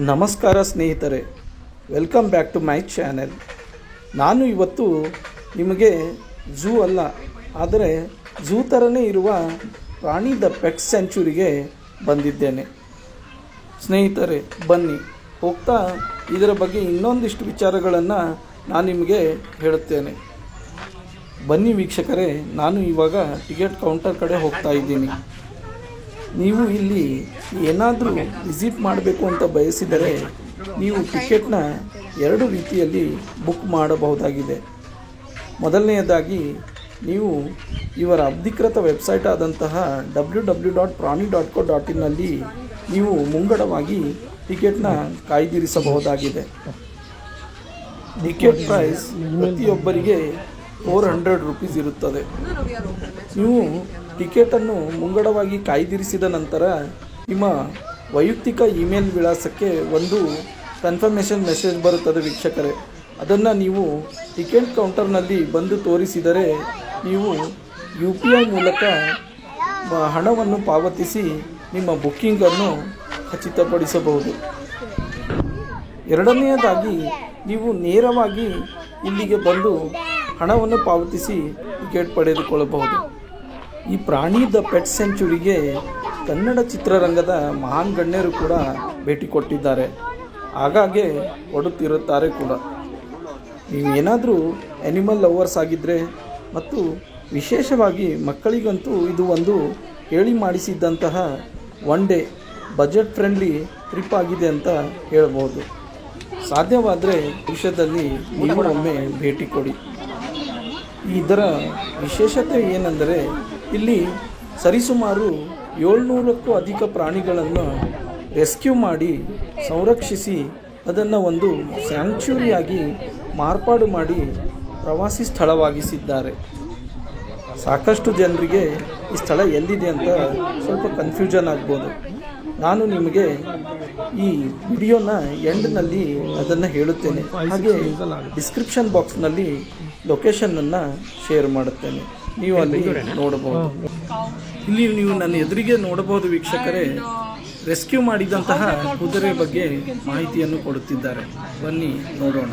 ನಮಸ್ಕಾರ ಸ್ನೇಹಿತರೆ, welcome back to my channel. ನಾನು ಇವತ್ತು ನಿಮಗೆ ಝೂ ಅಲ್ಲ, ಆದರೆ ಝೂ ಥರನೇ ಇರುವ ಪ್ರಾಣಿ ದ ಪೆಟ್ ಸೆಂಚುರಿಗೆ ಬಂದಿದ್ದೇನೆ. ಸ್ನೇಹಿತರೆ, ಬನ್ನಿ ಹೋಗ್ತಾ ಇದರ ಬಗ್ಗೆ ಇನ್ನೊಂದಿಷ್ಟು ವಿಚಾರಗಳನ್ನು ನಾನು ನಿಮಗೆ ಹೇಳುತ್ತೇನೆ. ಬನ್ನಿ ವೀಕ್ಷಕರೇ, ನಾನು ಇವಾಗ ಟಿಕೆಟ್ ಕೌಂಟರ್ ಕಡೆ ಹೋಗ್ತಾ ಇದ್ದೀನಿ. ನೀವು ಇಲ್ಲಿ ಏನಾದರೂ ವಿಸಿಟ್ ಮಾಡಬೇಕು ಅಂತ ಬಯಸಿದರೆ ನೀವು ಟಿಕೆಟ್ನ ಎರಡು ರೀತಿಯಲ್ಲಿ ಬುಕ್ ಮಾಡಬಹುದಾಗಿದೆ. ಮೊದಲನೆಯದಾಗಿ ನೀವು ಇವರ ಅಧಿಕೃತ ವೆಬ್ಸೈಟ್ ಆದಂತಹ www.prani.co.in ನಲ್ಲಿ ನೀವು ಮುಂಗಡವಾಗಿ ಟಿಕೆಟ್ನ ಕಾಯ್ದಿರಿಸಬಹುದಾಗಿದೆ. ಟಿಕೆಟ್ ಪ್ರೈಸ್ ಪ್ರತಿಯೊಬ್ಬರಿಗೆ 400 ರೂಪೀಸ್ ಇರುತ್ತದೆ. ನೀವು ಟಿಕೆಟನ್ನು ಮುಂಗಡವಾಗಿ ಕಾಯ್ದಿರಿಸಿದ ನಂತರ ನಿಮ್ಮ ವೈಯಕ್ತಿಕ ಇಮೇಲ್ ವಿಳಾಸಕ್ಕೆ ಒಂದು ಕನ್ಫರ್ಮೇಷನ್ ಮೆಸೇಜ್ ಬರುತ್ತದೆ ವೀಕ್ಷಕರೇ. ಅದನ್ನು ನೀವು ಟಿಕೆಟ್ ಕೌಂಟರ್ನಲ್ಲಿ ಬಂದು ತೋರಿಸಿದರೆ ನೀವು UPI ಮೂಲಕ ಹಣವನ್ನು ಪಾವತಿಸಿ ನಿಮ್ಮ ಬುಕ್ಕಿಂಗನ್ನು ಖಚಿತಪಡಿಸಬಹುದು. ಎರಡನೆಯದಾಗಿ ನೀವು ನೇರವಾಗಿ ಇಲ್ಲಿಗೆ ಬಂದು ಹಣವನ್ನು ಪಾವತಿಸಿ ಟಿಕೆಟ್ ಪಡೆದುಕೊಳ್ಳಬಹುದು. ಈ ಪ್ರಾಣಿ ದ ಪೆಟ್ ಸೆಂಚುರಿಗೆ ಕನ್ನಡ ಚಿತ್ರರಂಗದ ಮಹಾನ್ ಗಣ್ಯರು ಕೂಡ ಭೇಟಿ ಕೊಟ್ಟಿದ್ದಾರೆ, ಆಗಾಗ್ಗೆ ಕೊಡುತ್ತಿರುತ್ತಾರೆ ಕೂಡ. ನೀವು ಏನಾದರೂ ಆ್ಯನಿಮಲ್ ಲವರ್ಸ್ ಆಗಿದ್ದರೆ ಮತ್ತು ವಿಶೇಷವಾಗಿ ಮಕ್ಕಳಿಗಂತೂ ಇದು ಒಂದು ಹೇಳಿ ಮಾಡಿಸಿದ್ದಂತಹ one day budget friendly trip ಆಗಿದೆ ಅಂತ ಹೇಳ್ಬೋದು. ಸಾಧ್ಯವಾದರೆ ವಿಷಯದಲ್ಲಿ ನೀವು ಒಮ್ಮೆ ಭೇಟಿ ಕೊಡಿ. ಇದರ ವಿಶೇಷತೆ ಏನೆಂದರೆ ಇಲ್ಲಿ ಸರಿಸುಮಾರು 700ಕ್ಕೂ ಅಧಿಕ ಪ್ರಾಣಿಗಳನ್ನು ರೆಸ್ಕ್ಯೂ ಮಾಡಿ ಸಂರಕ್ಷಿಸಿ ಅದನ್ನು ಒಂದು ಸ್ಯಾಂಕ್ಚುರಿಯಾಗಿ ಮಾರ್ಪಾಡು ಮಾಡಿ ಪ್ರವಾಸಿ ಸ್ಥಳವಾಗಿಸಿದ್ದಾರೆ. ಸಾಕಷ್ಟು ಜನರಿಗೆ ಈ ಸ್ಥಳ ಎಲ್ಲಿದೆ ಅಂತ ಸ್ವಲ್ಪ ಕನ್ಫ್ಯೂಷನ್ ಆಗ್ಬೋದು. ನಾನು ನಿಮಗೆ ಈ ವಿಡಿಯೋನ ಎಂಡ್ನಲ್ಲಿ ಅದನ್ನು ಹೇಳುತ್ತೇನೆ, ಹಾಗೆ ಡಿಸ್ಕ್ರಿಪ್ಷನ್ ಬಾಕ್ಸ್ನಲ್ಲಿ ಲೊಕೇಶನನ್ನು ಶೇರ್ ಮಾಡುತ್ತೇನೆ, ನೀವು ಅಲ್ಲಿ ನೋಡಬಹುದು. ಇಲ್ಲಿ ನೀವು ನನ್ನ ಎದುರಿಗೆ ನೋಡಬಹುದು ವೀಕ್ಷಕರೇ, ರೆಸ್ಕ್ಯೂ ಮಾಡಿದಂತಹ ಕುದುರೆ ಬಗ್ಗೆ ಮಾಹಿತಿಯನ್ನು ಕೊಡುತ್ತಿದ್ದಾರೆ. ಬನ್ನಿ ನೋಡೋಣ.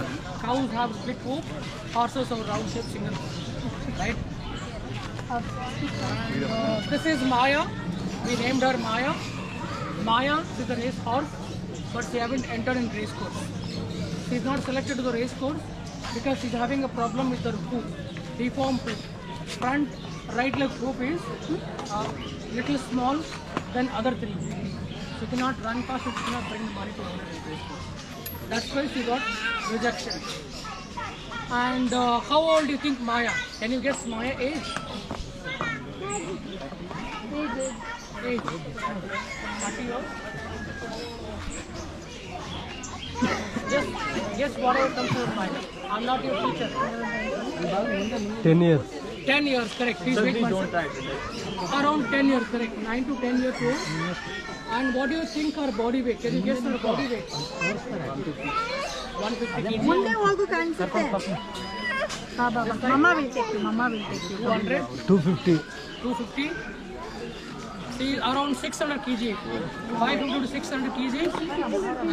This is Maya. We named her Maya. Maya is a race horse, but she haven't entered in race course. She is not selected to the race course because she is having a problem with her hoof, deformed hoof. Front right leg hoof is little small than other three. She cannot run fast, she cannot bring the money to her race course. That's why she got rejection. And how old do you think Maya? Can you guess Maya age? Age. 30 years. Just guess whatever comes to your mind. I'm not your teacher. 10 years. 10 years, correct. Please wait one second. Around 10 years, correct. 9 to 10 years old. And what do you think her body weight? Can you guess her body weight? 150 kg. ಮುಂದೆ ಹೋಗು ಕಾಣಿಸುತ್ತೆ. ಹಾ ಬಾಬಾ, ಮಮ್ಮ will take you. 200. 250. 250. She is around 600 kg. 550 to 600 kg.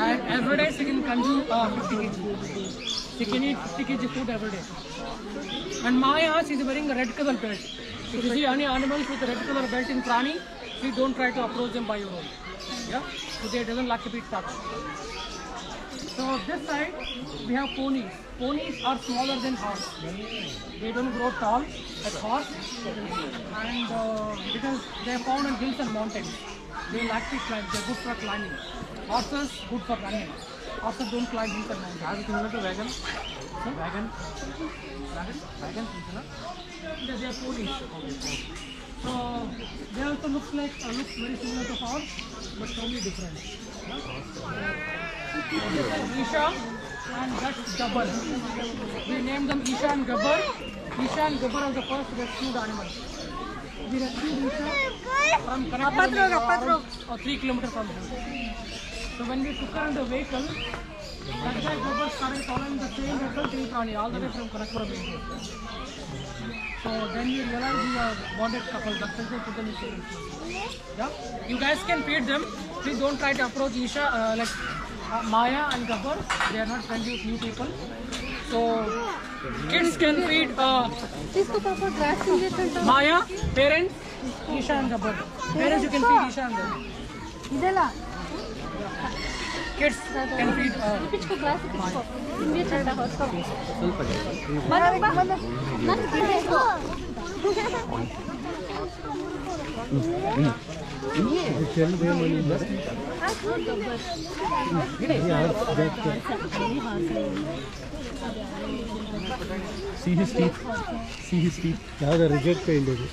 And every day she can consume 50 kg. She can eat 50 kg food every day. And Maya, she is wearing a red color belt. If you see any animals with a red color belt in Prani, please don't try to approach them by your own. Yeah? So they doesn't like to be touched. So this side we have ponies. Ponies are smaller than horse. They don't grow tall as horse, and because they are found in hills and mountains, they like to climb. They're good for climbing. Horses good for running. Horses don't climb hills and mountains. Have you seen the wagon? Huh? Wagon. They are ponies. So they also looks very similar to horse, but totally different. Isha and that's Gabbar. We named them Isha and Gabbar. Isha and Gabbar are the first rescued animals. We rescued Isha from Kanakpur, or 3 kilometers from here. So when we took her in the vehicle, that guy Gabbar started following the same vehicle till Prani, all the way from Kanakpur. So then we realized we are bonded couple. That's why we put them in the Yeah, you guys can feed them. Please don't try to approach Isha Maya and Gabbar, they are not friendly with new people. So kids can feed Maya, parents, Isha and Gabbar. Parents, you can feed Isha and Gabbar. Kids can feed See his teeth. See his teeth. Yeah, the reject kind of it.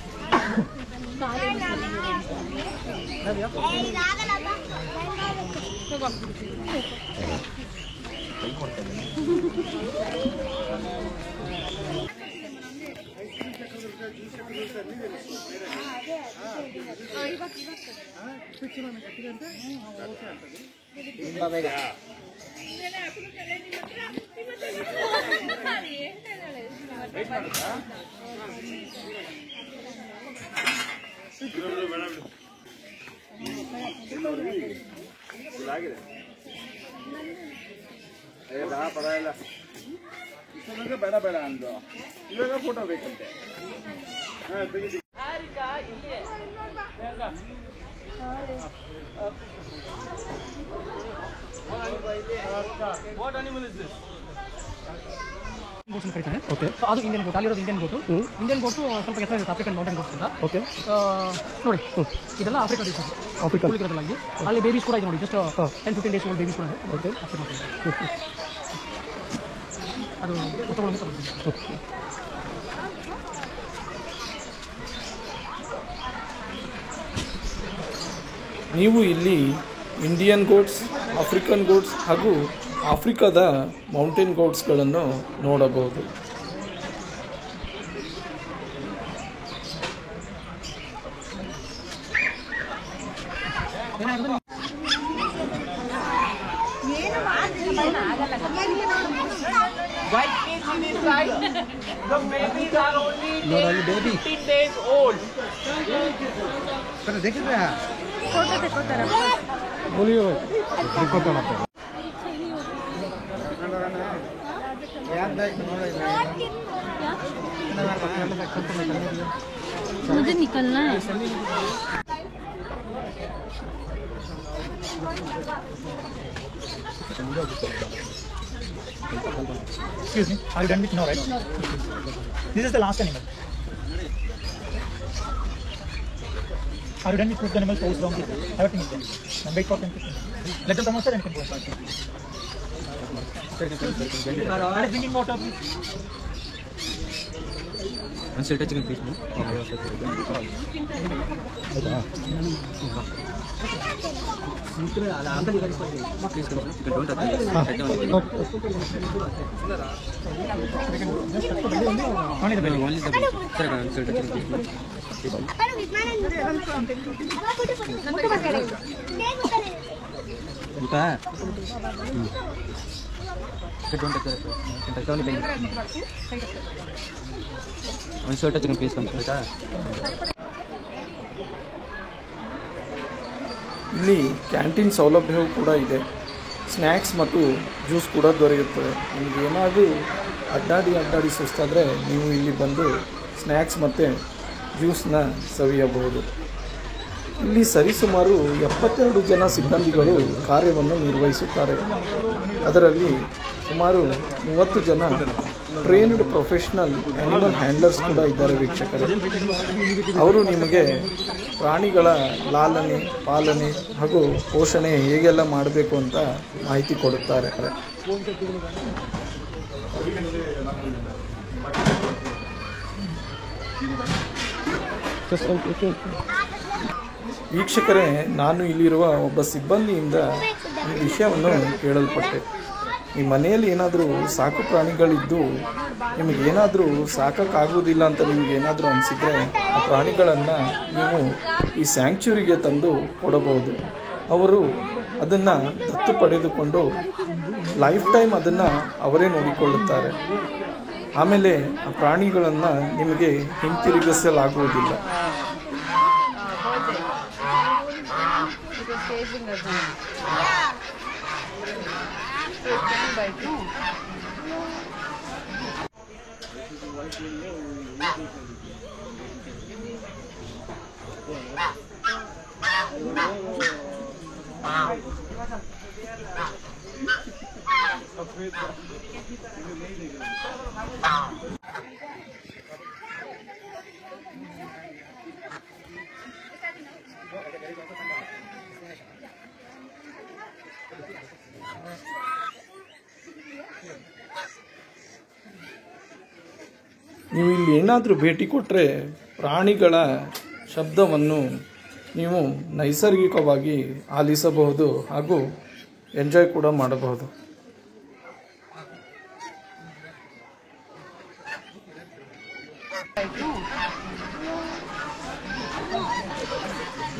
ಬೇಡ ಬೇಡ ಅಂದು ಇವಾಗ photo ಬೇಕಂತೆ. What animal is this? Goats ಕರೀತಾರೆ. Okay. So ಅದು Indian ಗೋಟ್, ಅಲ್ಲಿರೋದು Indian ಗೋಟು. Indian ಗೋಟು ಸ್ವಲ್ಪ ಎತ್ತರ ಇರುತ್ತೆ, ಆಫ್ರಿಕನ್ ಮೌಂಟೇನ್ ಗೋಟ್ಸ್ ಅಂತ. ಓಕೆ. ನೋಡಿ ಇದೆಲ್ಲ ಆಫ್ರಿಕಾ ಡಿಶ್, ಆಫ್ರಿಕಾ ಅಲ್ಲಿ ಅಲ್ಲಿ ಬೇಬೀಸ್ ಕೂಡ ಇದೆ ನೋಡಿ, ಜಸ್ಟ್ 10-15 ಡೇಸ್ ಓಲ್ಡ್ ಬೇಬೀಸ್ ಕೂಡ ಇದೆ. ಓಕೆ. ಅದು ಓಕೆ. ನೀವು ಇಲ್ಲಿ ಇಂಡಿಯನ್ ಗೋಟ್ಸ್, ಆಫ್ರಿಕನ್ ಗೋಟ್ಸ್ ಹಾಗೂ ಆಫ್ರಿಕಾದ ಮೌಂಟೇನ್ ಗೋಟ್ಸ್ಗಳನ್ನು ನೋಡಬಹುದು. White meat in this side. The babies are only 15 days old. मुझे निकलना है. Excuse me, are you done with now, right? This is the last animal. Are you done with the animals house down here? Everything is done. And wait for 10-15 minutes. Let them come outside and can go inside. Are you drinking water, please? Once you're touching a fish, no? Please don't touch it. Only the belly. Only the fish. Sir, once you're touching a fish, no? Sir, don't touch the fish. Touch only belly. Once you're touching a fish, come. ಇಲ್ಲಿ canteen ಸೌಲಭ್ಯವೂ ಕೂಡ ಇದೆ. Snacks ಮತ್ತು juice ಕೂಡ ದೊರೆಯುತ್ತದೆ. ನಿಮಗೆ ಏನಾದರೂ ಅಡ್ಡಾಡಿ ಸುಸ್ತಾದರೆ ನೀವು ಇಲ್ಲಿ ಬಂದು ಸ್ನ್ಯಾಕ್ಸ್ ಮತ್ತು ಜ್ಯೂಸ್ನ ಸವಿಯಬಹುದು. ಇಲ್ಲಿ ಸರಿಸುಮಾರು 72 ಜನ ಸಿಬ್ಬಂದಿಗಳು ಕಾರ್ಯವನ್ನು ನಿರ್ವಹಿಸುತ್ತಾರೆ. ಅದರಲ್ಲಿ ಸುಮಾರು 30 ಜನ ಟ್ರೈನ್ಡ್ ಪ್ರೊಫೆಷನಲ್ ಆ್ಯನಿಮಲ್ ಹ್ಯಾಂಡ್ಲರ್ಸ್ ಕೂಡ ಇದ್ದಾರೆ ವೀಕ್ಷಕರೇ. ಅವರು ನಿಮಗೆ ಪ್ರಾಣಿಗಳ ಲಾಲನೆ, ಪಾಲನೆ ಹಾಗೂ ಪೋಷಣೆ ಹೇಗೆಲ್ಲ ಮಾಡಬೇಕು ಅಂತ ಮಾಹಿತಿ ಕೊಡುತ್ತಾರೆ. ವೀಕ್ಷಕರೇ, ನಾನು ಇಲ್ಲಿರುವ ಒಬ್ಬ ಸಿಬ್ಬಂದಿಯಿಂದ ಈ ವಿಷಯವನ್ನು ಕೇಳಲ್ಪಟ್ಟೆ. ಈ ಮನೆಯಲ್ಲಿ ಏನಾದರೂ ಸಾಕು ಪ್ರಾಣಿಗಳಿದ್ದು ನಿಮಗೇನಾದರೂ ಸಾಕೋಕ್ಕಾಗೋದಿಲ್ಲ ಅಂತ ನಿಮಗೇನಾದರೂ ಅನಿಸಿದರೆ ಆ ಪ್ರಾಣಿಗಳನ್ನು ನೀವು ಈ ಸ್ಯಾಂಕ್ಚುರಿಗೆ ತಂದು ಕೊಡಬಹುದು. ಅವರು ಅದನ್ನು ದತ್ತು ಪಡೆದುಕೊಂಡು ಲೈಫ್ ಟೈಮ್ ಅದನ್ನು ಅವರೇ ನೋಡಿಕೊಳ್ಳುತ್ತಾರೆ. ಆಮೇಲೆ ಆ ಪ್ರಾಣಿಗಳನ್ನು ನಿಮಗೆ ಹಿಂತಿರುಗಿಸಲಾಗುವುದಿಲ್ಲ. fruit. Can you buy two? ನೀವು ಇಲ್ಲಿ ಏನಾದರೂ ಭೇಟಿ ಕೊಟ್ಟರೆ ಪ್ರಾಣಿಗಳ ಶಬ್ದವನ್ನು ನೀವು ನೈಸರ್ಗಿಕವಾಗಿ ಆಲಿಸಬಹುದು ಹಾಗೂ ಎಂಜಾಯ್ ಕೂಡ ಮಾಡಬಹುದು.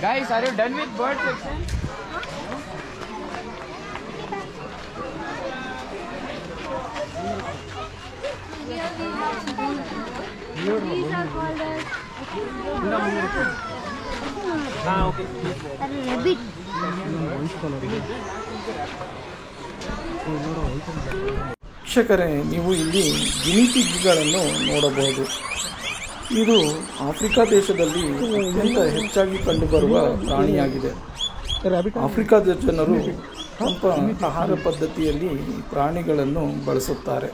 Guys, are you done with bird section? These are called as rabbit. ವೀಕ್ಷಕರೇ, ನೀವು ಇಲ್ಲಿ ಗಿನಿ ಪಿಗ್ಗಳನ್ನು ನೋಡಬಹುದು. ಇದು ಆಫ್ರಿಕಾ ದೇಶದಲ್ಲಿ ಅತ್ಯಂತ ಹೆಚ್ಚಾಗಿ ಕಂಡುಬರುವ ಪ್ರಾಣಿಯಾಗಿದೆ. ಆಫ್ರಿಕಾದ ಜನರು ತಮ್ಮ ಆಹಾರ ಪದ್ಧತಿಯಲ್ಲಿ ಈ ಪ್ರಾಣಿಗಳನ್ನು ಬಳಸುತ್ತಾರೆ.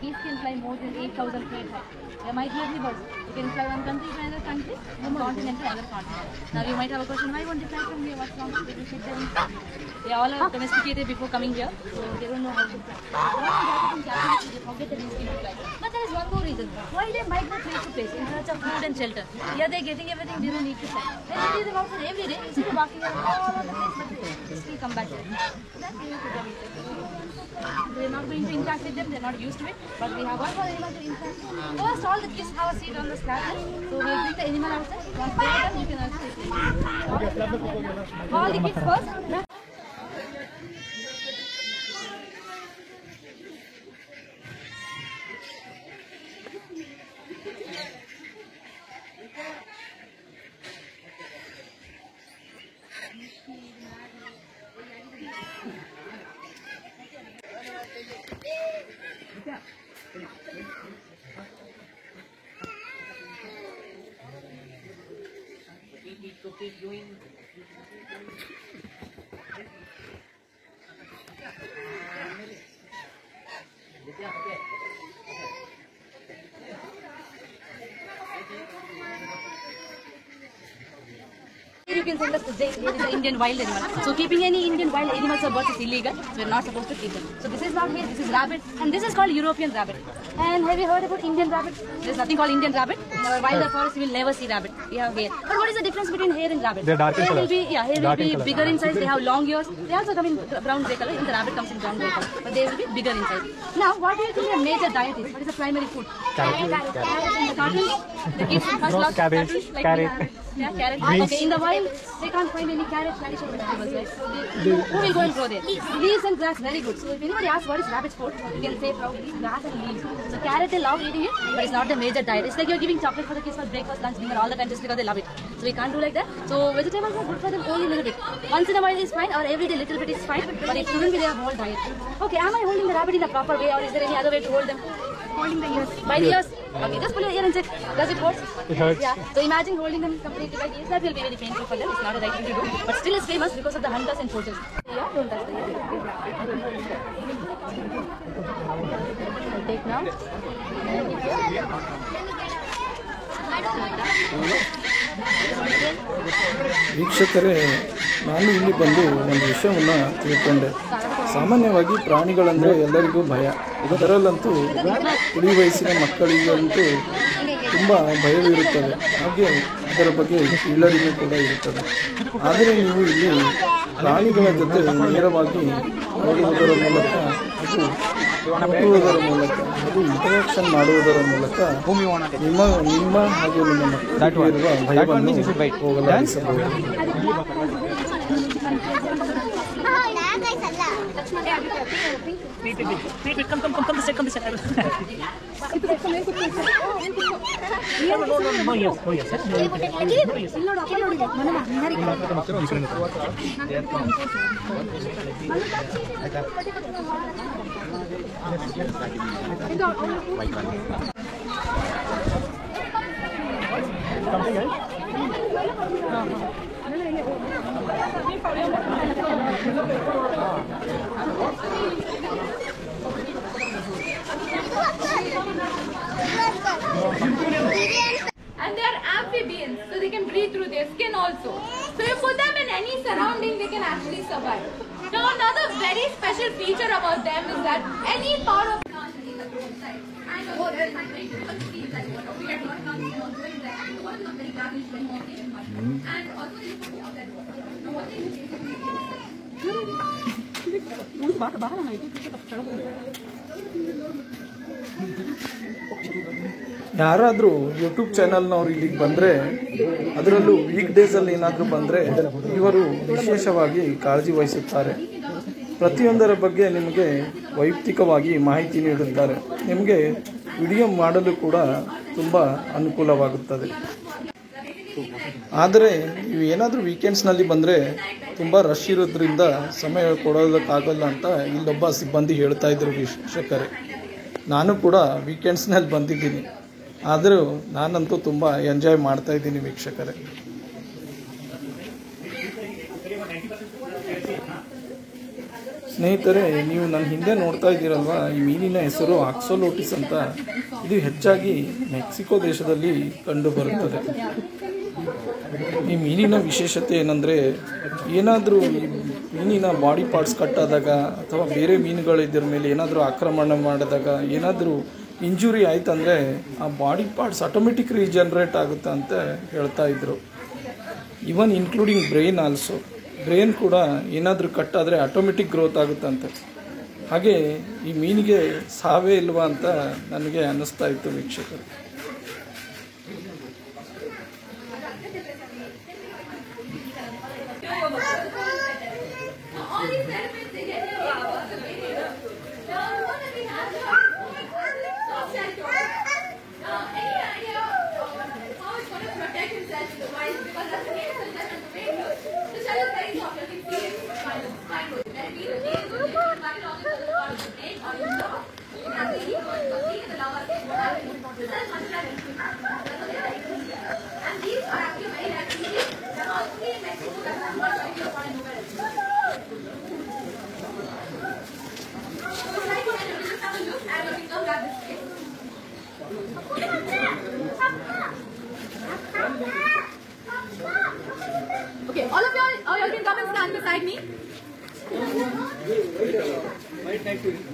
These can fly more than 8,000 feet high. They might be birds. You can fly one country to another country, one continent to another continent. Now you might have a question, why won't they fly from here? What's wrong? They will shit them. They all are domesticated before coming here, so they don't know how to fly. They forget that these people fly. But there is one more reason. Why they migrate place to place in search of food and shelter? Here they are getting everything, they don't need to fly. When they see them outside every day, instead of walking around all over the place, but they still come back here. That's the reason. They are not going to interact with them, they are not used to it. But we have one more animal to interact with. First, all the kids have a seat on the scatter. So we'll bring the animal outside. Once they are done, you can also take it. All the kids first. You can send us to jail. Here is an Indian wild animal. So keeping any Indian wild animals or birds is illegal. So we're not supposed to keep them. So this is not here. This is rabbit, and this is called European rabbit. And have you heard about Indian rabbit? There's nothing called Indian rabbit. In our wild forest, you will never see rabbit. We have hair. But what is the difference between hair and rabbit? They're dark in hair color. will be hair will be bigger in size. They have long ears. They also come in brown gray color. And the rabbit comes in brown gray color. But they will be bigger in size. Now, what do you think their major diet is? What is the primary food? Carrot. And the cartoons. The kids first love Cabbage, cartoons like carrot. we have. Yeah, carrot. Okay, in the wild, they can't find any carrots, radish, or vegetables, right? So who will go and grow there? Leaves and grass, very good. So if anybody asks what is rabbit's food, you can say probably grass and leaves. So carrot, they love eating it, but it's not the major diet. It's like you're giving chocolate for the kids for breakfast, lunch, dinner, all the time just because they love it. So we can't do like that. So vegetables are good for them only a little bit. Once in a while is fine, or every day little bit is fine, but it shouldn't be their whole diet. Okay, am I holding the rabbit in the proper way, or is there any other way to hold them? Holding the ears. By the ears? Okay, just pull your ear and check. Does it hurt? It hurts. Yeah. So imagine holding them completely by the ears. That will be very painful for them. It's not a right thing to do. But still it's famous because of the hunters and soldiers. Yeah, don't touch the ear. I'll take now. ವೀಕ್ಷಕರೇ, ನಾನು ಇಲ್ಲಿ ಬಂದು ಒಂದು ವಿಷಯವನ್ನು ತಿಳ್ಕೊಂಡೆ. ಸಾಮಾನ್ಯವಾಗಿ ಪ್ರಾಣಿಗಳಂದರೆ ಎಲ್ಲರಿಗೂ ಭಯ. ಇದರಲ್ಲಂತೂ ಇಳಿ ವಯಸ್ಸಿನ ಮಕ್ಕಳಿಗಂತೂ ತುಂಬ ಭಯವಿರುತ್ತದೆ, ಹಾಗೆ ಅದರ ಬಗ್ಗೆ ಇಲ್ಲರಿಗೂ ಕೂಡ ಇರುತ್ತದೆ. ಆದರೆ ನೀವು ಇಲ್ಲಿ ಪ್ರಾಣಿಗಳ ಜೊತೆ ನೇರವಾಗಿ ನೋಡುವುದರ ಮೂಲಕ ಅದು ಮುಟ್ಟುವುದರ ಮೂಲಕ ಅದು ಇಂಟರಾಕ್ಷನ್ ಮಾಡುವುದರ ಮೂಲಕ ನಿಮ್ಮ ಹಾಗೂ ನಿಮ್ಮ ಮಕ್ಕಳಿಗೆ ಇರುವ ಭಯವನ್ನು ಹೋಗಲಾಡಿಸಬಹುದು. Come this side. No, yes. And they are amphibians, so they can breathe through their skin also. So you put them in any surrounding, they can actually survive. Now another very special feature about them is that any part of ಯಾರಾದರೂ YouTube ಚಾನಲ್ನವ್ರು ಇಲ್ಲಿಗೆ ಬಂದರೆ, ಅದರಲ್ಲೂ weak ಡೇಸಲ್ಲಿ ಏನಾದರೂ ಬಂದರೆ ಇವರು ವಿಶೇಷವಾಗಿ ಕಾಳಜಿ ವಹಿಸುತ್ತಾರೆ. ಪ್ರತಿಯೊಂದರ ಬಗ್ಗೆ ನಿಮಗೆ ವೈಯಕ್ತಿಕವಾಗಿ ಮಾಹಿತಿ ನೀಡುತ್ತಾರೆ. ನಿಮಗೆ ವಿಡಿಯೋ ಮಾಡಲು ಕೂಡ ತುಂಬ ಅನುಕೂಲವಾಗುತ್ತದೆ. ಆದರೆ ನೀವು ಏನಾದರೂ ವೀಕೆಂಡ್ಸ್ನಲ್ಲಿ ಬಂದರೆ ತುಂಬ ರಶ್ ಇರೋದ್ರಿಂದ ಸಮಯ ಕೊಡೋದಕ್ಕಾಗಲ್ಲ ಅಂತ ಇಲ್ಲೊಬ್ಬ ಸಿಬ್ಬಂದಿ ಹೇಳ್ತಾ ಇದ್ರು ವೀಕ್ಷಕರೇ. ನಾನು ಕೂಡ ವೀಕೆಂಡ್ಸ್ನಲ್ಲಿ ಬಂದಿದ್ದೀನಿ, ಆದರೂ ನಾನಂತೂ ತುಂಬ ಎಂಜಾಯ್ ಮಾಡ್ತಾ ಇದ್ದೀನಿ ವೀಕ್ಷಕರೇ. ಸ್ನೇಹಿತರೆ, ನೀವು ನನ್ನ ಹಿಂದೆ ನೋಡ್ತಾ ಇದ್ದೀರಲ್ವ, ಈ ಮೀನಿನ ಹೆಸರು ಆಕ್ಸೋಲೋಟಿಸ್ ಅಂತ. ಇದು ಹೆಚ್ಚಾಗಿ ಮೆಕ್ಸಿಕೋ ದೇಶದಲ್ಲಿ ಕಂಡುಬರುತ್ತದೆ. ಈ ಮೀನಿನ ವಿಶೇಷತೆ ಏನಂದರೆ, ಏನಾದರೂ ಈ ಮೀನಿನ ಬಾಡಿ ಪಾರ್ಟ್ಸ್ ಕಟ್ಟಾದಾಗ ಅಥವಾ ಬೇರೆ ಮೀನುಗಳಿದ್ರ ಮೇಲೆ ಏನಾದರೂ ಆಕ್ರಮಣ ಮಾಡಿದಾಗ ಏನಾದರೂ ಇಂಜುರಿ ಆಯ್ತಂದರೆ ಆ ಬಾಡಿ ಪಾರ್ಟ್ಸ್ ಆಟೋಮೆಟಿಕ್ ರೀಜನ್ರೇಟ್ ಆಗುತ್ತೆ ಅಂತ ಹೇಳ್ತಾ ಇದ್ರು. ಇವನ್ ಇನ್ಕ್ಲೂಡಿಂಗ್ ಬ್ರೈನ್ ಆಲ್ಸೋ. ಬ್ರೈನ್ ಕೂಡ ಏನಾದರೂ ಕಟ್ಟಾದರೆ ಆಟೋಮೆಟಿಕ್ ಗ್ರೋತ್ ಆಗುತ್ತಂತೆ. ಹಾಗೆ ಈ ಮೀನಿಗೆ ಸಾವೇ ಇಲ್ವಾ ಅಂತ ನನಗೆ ಅನ್ನಿಸ್ತಾ ಇತ್ತು ವೀಕ್ಷಕರು. okay, all of y'all can come and stand beside me.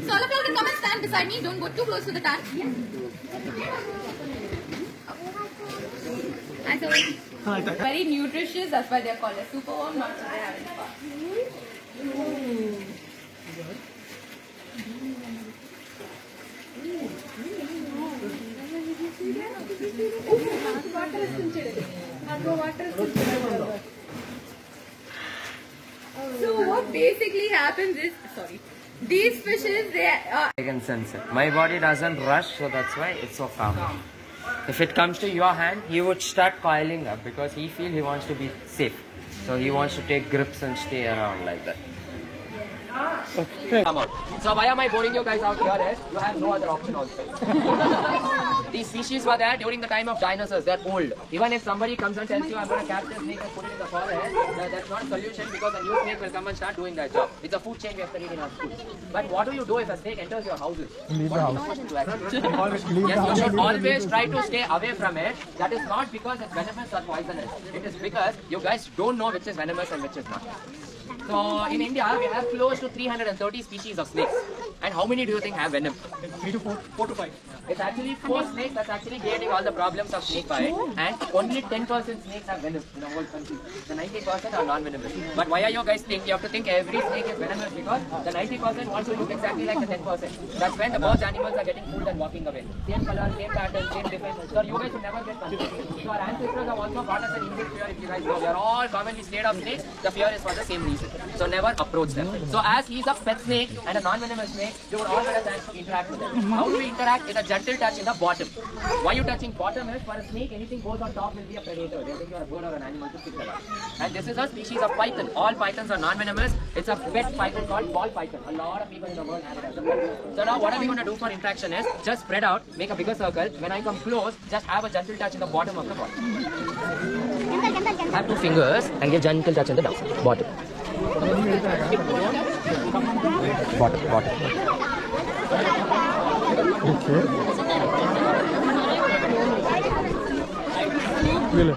So all of y'all can come and stand beside me. Don't go too close to the tank. And so very nutritious. That's why they are called a superworm. Not so they have any fun. So what basically happens is, these fishes, I can sense it. My body doesn't rush, so that's why it's so calm. If it comes to your hand, he would start coiling up because he feels he wants to be safe. So he wants to take grips and stay around like that. Okay. Come on. So why am I boarding you guys out here is you have no other option also. These species were there during the time of dinosaurs. They're old. Even if somebody comes and tells you I'm going to catch a snake and put it in the forest, that's not a solution because a new snake will come and start doing that job. It's a food chain we have studied in our school. But what do you do if a snake enters your houses? Leave the house. Yes, you should always try to stay away from it. That is not because it's venomous or poisonous. It is because you guys don't know which is venomous and which is not. So in India, we have close to 330 species of snakes. And how many do you think have venom? 3 to 4, 4 to 5. It's actually 4 snakes that's actually creating all the problems of snake bite. And only 10% snakes have venom in the whole country. The 90% are non-venomous. But why are you guys think you have to think every snake is venomous? Because the 90% wants to look exactly like the 10%. That's when the birds animals are getting fooled and walking away. Same color, same pattern, same defense. So you guys will never get confused. So our ancestors have also brought us an inbuilt fear. If you guys know, we are all commonly scared of snakes. The fear is for the same reason. So never approach them. So as he's a pet snake and a non-venomous snake, you would all get a chance to interact with them. How do we interact? It's a gentle touch in the bottom. Why you touching bottom is for a snake, anything goes on top will be a predator. They think you're a bird or an animal to pick them up. And this is a species of python. All pythons are non-venomous. It's a pet python called ball python. A lot of people in the world have it as a pet. So now what are we going to do for interaction is just spread out, make a bigger circle. When I come close, just have a gentle touch in the bottom of the ball. Have 2 fingers and give gentle touch in the bottom. Bottom. Really?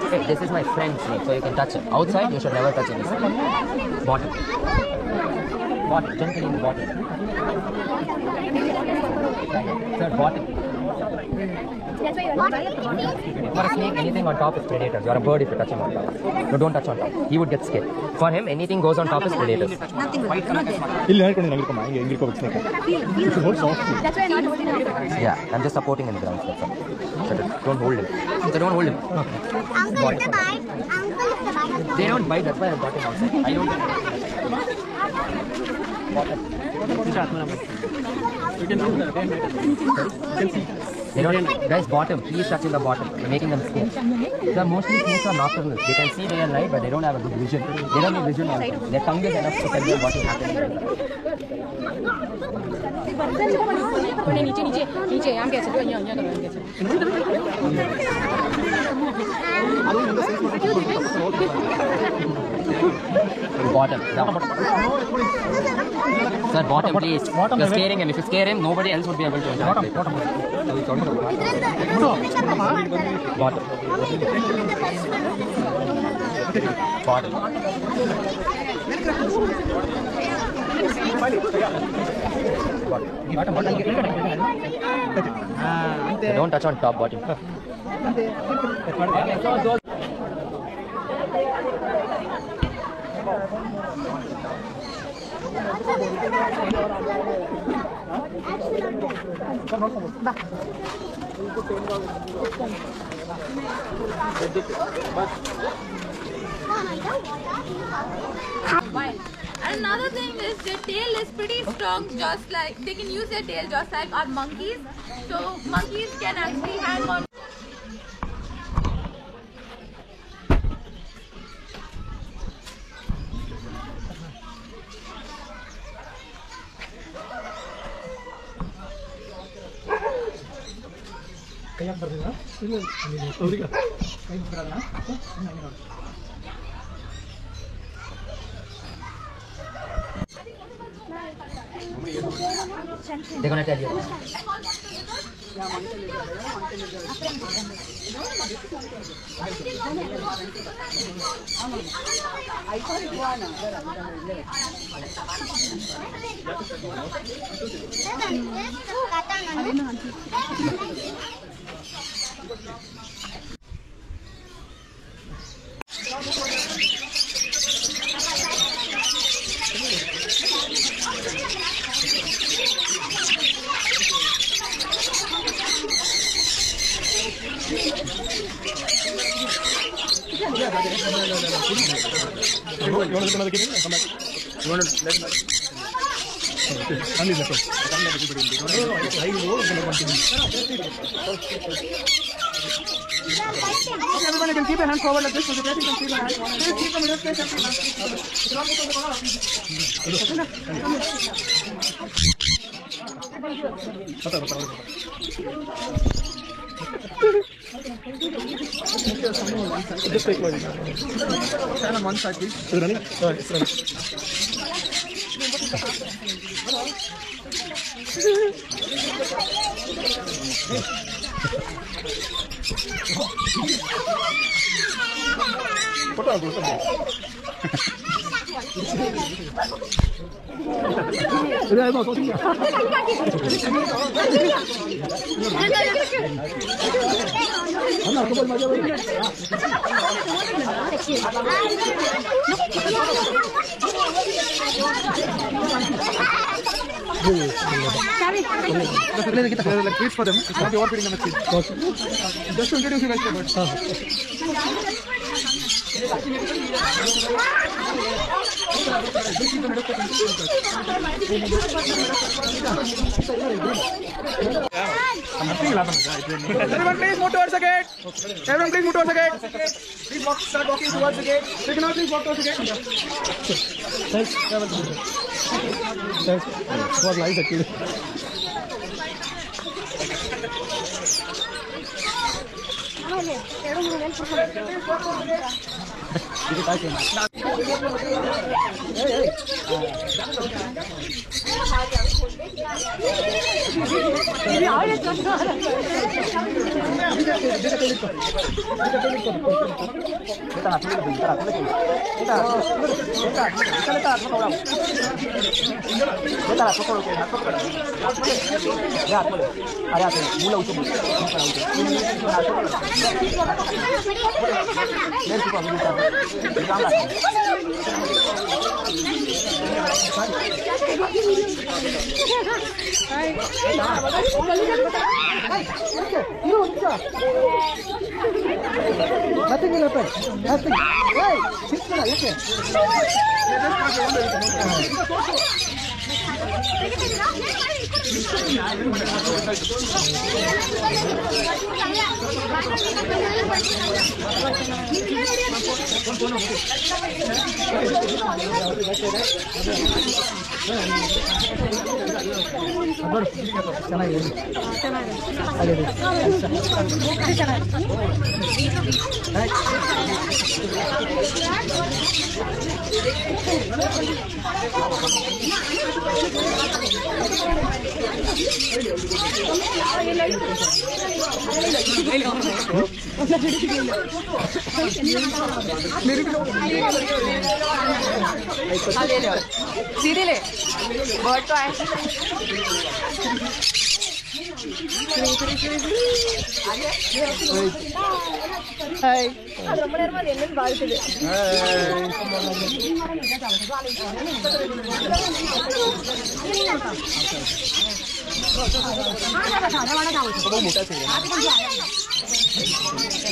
Okay, this is my friend snake, so you can touch it. Outside, you should never touch it. Bottom, gently in the bottom. Third, bottom. For a snake, anything on top is predators. You're a bird if you touch him on top. No, don't touch on top. He would get scared. For him, anything goes on top is predators. Yeah, I'm just supporting him in the ground. That's all. Don't hold him. So don't hold him. Uncle is the bite. Uncle is the bite. They don't bite, that's why I got him outside. I don't. They don't, guys, bottom, please touch in the bottom. You're making them scared. So mostly snakes are nocturnal. They can see day and night, but they don't have a good vision. They don't need vision also. Their tongue is enough to tell them what is happening. Bottom. Sir, bottom, please. You're scaring him. If you scare him, nobody else would be able to interact with him. Bottom. So don't touch on top, bottom. Okay, so those. And another thing is their tail is pretty strong, just like they can use their tail just like our monkeys. So monkeys can actually hang on. They're gonna tell you. Everybody can keep your hands forward like this. So the you can keep your hands forward. Keep the middle space and keep your Just take my stand on one side, please. Is it running? It's running. Please for them. It's not your feeding them with kids. Just to introduce you guys to birds. Everyone please move towards the gate. Everyone please move towards the gate. Please start walking towards the gate. They can all please walk towards the gate. Thanks. Thanks. What lies actually. Nothing will happen. Nothing. Why? सीधे ले bird तो आए हाय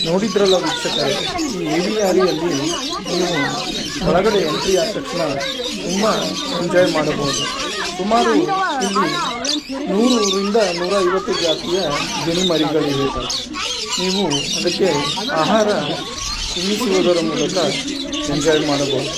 ನೋಡಿದ್ರಲ್ಲ ವೀಕ್ಷಕರೇ, ಈ ಏವಿಯಾರಿಯಲ್ಲಿ ನೀವು ಒಳಗಡೆ entry ಆದ ತಕ್ಷಣ ತುಂಬ ಎಂಜಾಯ್ ಮಾಡಬಹುದು. ಸುಮಾರು ಇಲ್ಲಿ 100ರಿಂದ 150 ಜಾತಿಯ ಗಿಣಿಮರಿಗಳಿವೆ. ನೀವು ಅದಕ್ಕೆ ಆಹಾರ ತಿನ್ನಿಸುವುದರ ಮೂಲಕ ಎಂಜಾಯ್ ಮಾಡಬಹುದು.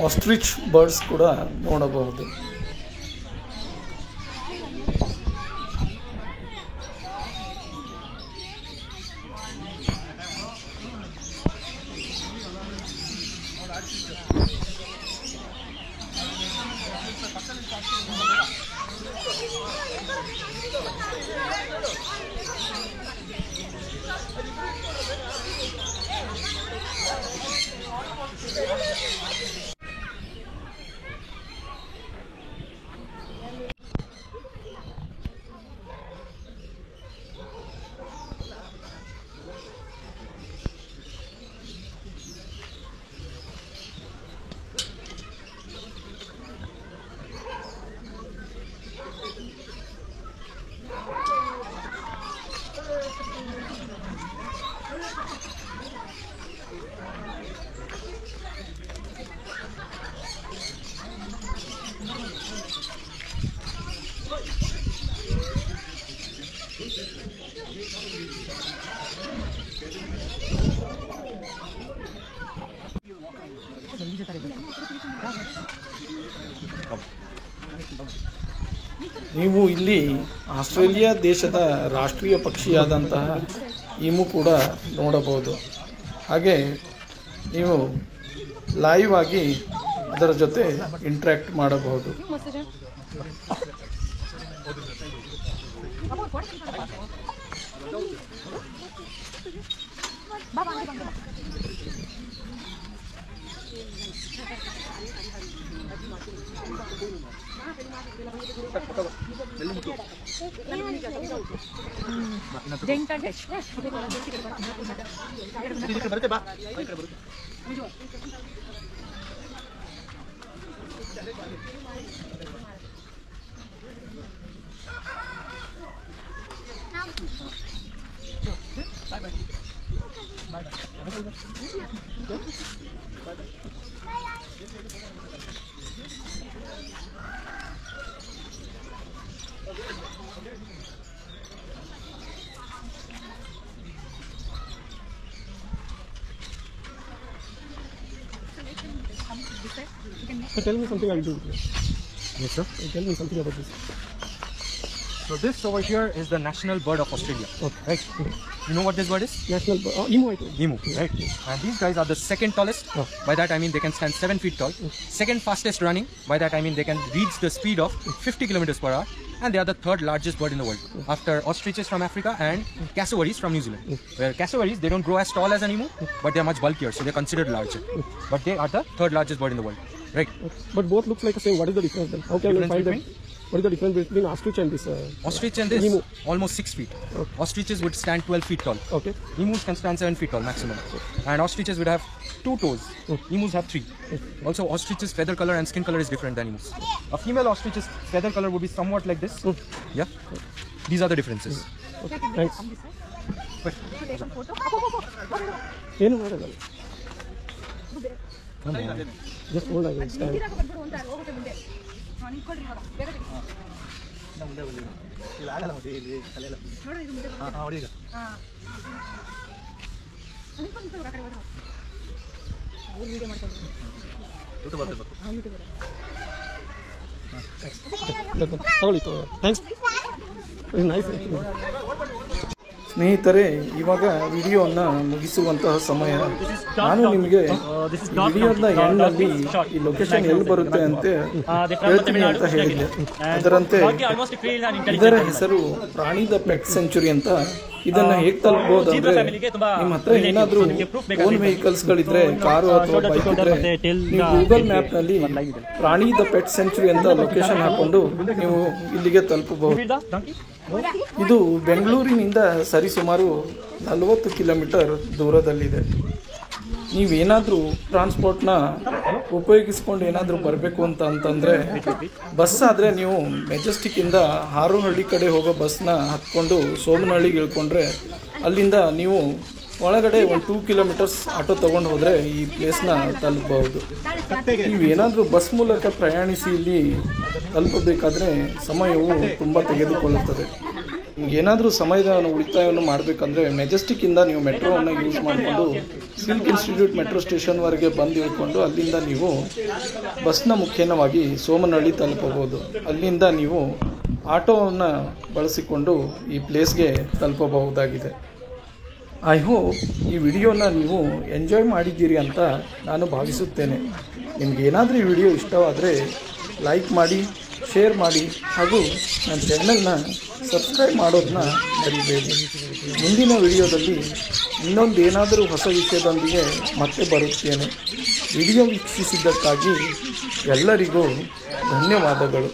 ಆಸ್ಟ್ರಿಚ್ ಬರ್ಡ್ಸ್ ಕೂಡ ನೋಡಬಹುದು. ನೀವು ಇಲ್ಲಿ ಆಸ್ಟ್ರೇಲಿಯಾ ದೇಶದ ರಾಷ್ಟ್ರೀಯ ಪಕ್ಷಿಯಾದಂತಹ ಈಮು ಕೂಡ ನೋಡಬಹುದು. ಹಾಗೆ ನೀವು ಲೈವ್ ಆಗಿ ಅದರ ಜೊತೆ ಇಂಟ್ರ್ಯಾಕ್ಟ್ ಮಾಡಬಹುದು. So tell me something, I'll do it. Yes, sir. Tell me something about this. So this over here is the national bird of Australia. Okay. Right? You know what this bird is? National emu, I think. Emu, right? And these guys are the second tallest. Oh. By that I mean they can stand 7 feet tall. Second fastest running. By that I mean they can reach the speed of 50 kilometers per hour. And they are the third largest bird in the world, after ostriches from Africa and cassowaries from New Zealand. Where cassowaries, they don't grow as tall as an emu, but they are much bulkier, so they are considered larger. But they are the third largest bird in the world, right? But both looks like the same. What is the difference then? How can we find them? What is the difference between ostrich and this? Ostrich and this, emu? almost 6 feet. Okay. Ostriches would stand 12 feet tall. Okay. Emus can stand 7 feet tall maximum. And ostriches would have 2 toes. Emus have 3. Also, ostriches' feather color and skin color is different than emus. A female ostrich's feather color would be somewhat like this. Yeah. These are the differences. Okay. Thanks. ಏನು ಮಾಡೋದು? Just hold on, it's time. ತಗೊಳ್ಳಿ thanks. Nice. ಸ್ನೇಹಿತರೆ, ಇವಾಗ ವಿಡಿಯೋವನ್ನು ಮುಗಿಸುವಂತಹ ಸಮಯ. ನಾನು ನಿಮಗೆ ವಿಡಿಯೋದ ಎಂಡ್ನಲ್ಲಿ ಈ ಲೊಕೇಶನ್ ಎಲ್ಲಿ ಬರುತ್ತೆ ಅಂತ ಹೇಳ್ತೀನಿ ಅಂತ ಹೇಳಿದ್ದೆ. ಅದರಂತೆ ಇದರ ಹೆಸರು ಪ್ರಾಣಿದ ಪೆಟ್ ಸೆಂಚುರಿ ಅಂತ. ಇದನ್ನ ಹೇಗೆ ತಲುಪಬಹುದು ಅಂದ್ರೆ, ನಿಮ್ಮ ಹತ್ರ ಏನಾದ್ರೂ ಓನ್ ವೆಹಿಕಲ್ಸ್ಗಳಿದ್ರೆ, ಕಾರು ಅಥವಾ ಬೈಕ್ ಇದ್ರೆ, ನೀವು ಗೂಗಲ್ ಮ್ಯಾಪ್ ನಲ್ಲಿ ಪ್ರಾಣಿದ ಪೆಟ್ ಸೆಂಚುರಿ ಅಂತ ಲೊಕೇಶನ್ ಹಾಕೊಂಡು ನೀವು ಇಲ್ಲಿಗೆ ತಲುಪಬಹುದು. ಇದು ಬೆಂಗಳೂರಿನಿಂದ ಸರಿಸುಮಾರು 40 ಕಿಲೋಮೀಟರ್ ದೂರದಲ್ಲಿದೆ. ನೀವೇನಾದರೂ ಟ್ರಾನ್ಸ್ಪೋರ್ಟ್ನ ಉಪಯೋಗಿಸ್ಕೊಂಡು ಏನಾದರೂ ಬರಬೇಕು ಅಂತಂದರೆ, ಬಸ್ ಆದರೆ ನೀವು ಮೆಜೆಸ್ಟಿಕ್ಕಿಂದ ಹಾರೋಹಳ್ಳಿ ಕಡೆ ಹೋಗೋ ಬಸ್ನ ಹತ್ಕೊಂಡು ಸೋಮನಹಳ್ಳಿಗೆ ಇಳ್ಕೊಂಡ್ರೆ, ಅಲ್ಲಿಂದ ನೀವು ಒಳಗಡೆ ಒಂದು 2 ಕಿಲೋಮೀಟರ್ಸ್ ಆಟೋ ತೊಗೊಂಡು ಹೋದರೆ ಈ ಪ್ಲೇಸ್ನ ತಲುಪಬಹುದು. ನೀವೇನಾದರೂ ಬಸ್ ಮೂಲಕ ಪ್ರಯಾಣಿಸಿ ಇಲ್ಲಿ ತಲುಪಬೇಕಾದ್ರೆ ಸಮಯವು ತುಂಬ ತೆಗೆದುಕೊಳ್ಳುತ್ತದೆ. ಏನಾದರೂ ಸಮಯದ ಉಳಿತಾಯವನ್ನು ಮಾಡಬೇಕಂದ್ರೆ ಮೆಜೆಸ್ಟಿಕ್ಕಿಂದ ನೀವು ಮೆಟ್ರೋವನ್ನು ಯೂಸ್ ಮಾಡಿಕೊಂಡು ಸಿಲ್ಕ್ ಇನ್ಸ್ಟಿಟ್ಯೂಟ್ ಮೆಟ್ರೋ ಸ್ಟೇಷನ್ವರೆಗೆ ಬಂದು ಇಳ್ಕೊಂಡು ಅಲ್ಲಿಂದ ನೀವು ಬಸ್ನ ಮುಖೇನವಾಗಿ ಸೋಮನಹಳ್ಳಿ ತಲುಪಬಹುದು. ಅಲ್ಲಿಂದ ನೀವು ಆಟೋವನ್ನು ಬಳಸಿಕೊಂಡು ಈ ಪ್ಲೇಸ್ಗೆ ತಲುಪಬಹುದಾಗಿದೆ. ಐ ಹೋಪ್ ಈ ವಿಡಿಯೋನ ನೀವು ಎಂಜಾಯ್ ಮಾಡಿದ್ದೀರಿ ಅಂತ ನಾನು ಭಾವಿಸುತ್ತೇನೆ. ನಿಮಗೇನಾದರೂ ಈ ವಿಡಿಯೋ ಇಷ್ಟವಾದರೆ ಲೈಕ್ ಮಾಡಿ, ಶೇರ್ ಮಾಡಿ ಹಾಗೂ ನನ್ನ ಚಾನಲ್ನ ಸಬ್ಸ್ಕ್ರೈಬ್ ಮಾಡೋದನ್ನ ಮರಿಬೇಡಿ. ಮುಂದಿನ ವಿಡಿಯೋದಲ್ಲಿ ಇನ್ನೊಂದು ಏನಾದರೂ ಹೊಸ ವಿಷಯದೊಂದಿಗೆ ಮತ್ತೆ ಬರುತ್ತೇನೆ. ವಿಡಿಯೋ ವೀಕ್ಷಿಸಿದ್ದಕ್ಕಾಗಿ ಎಲ್ಲರಿಗೂ ಧನ್ಯವಾದಗಳು.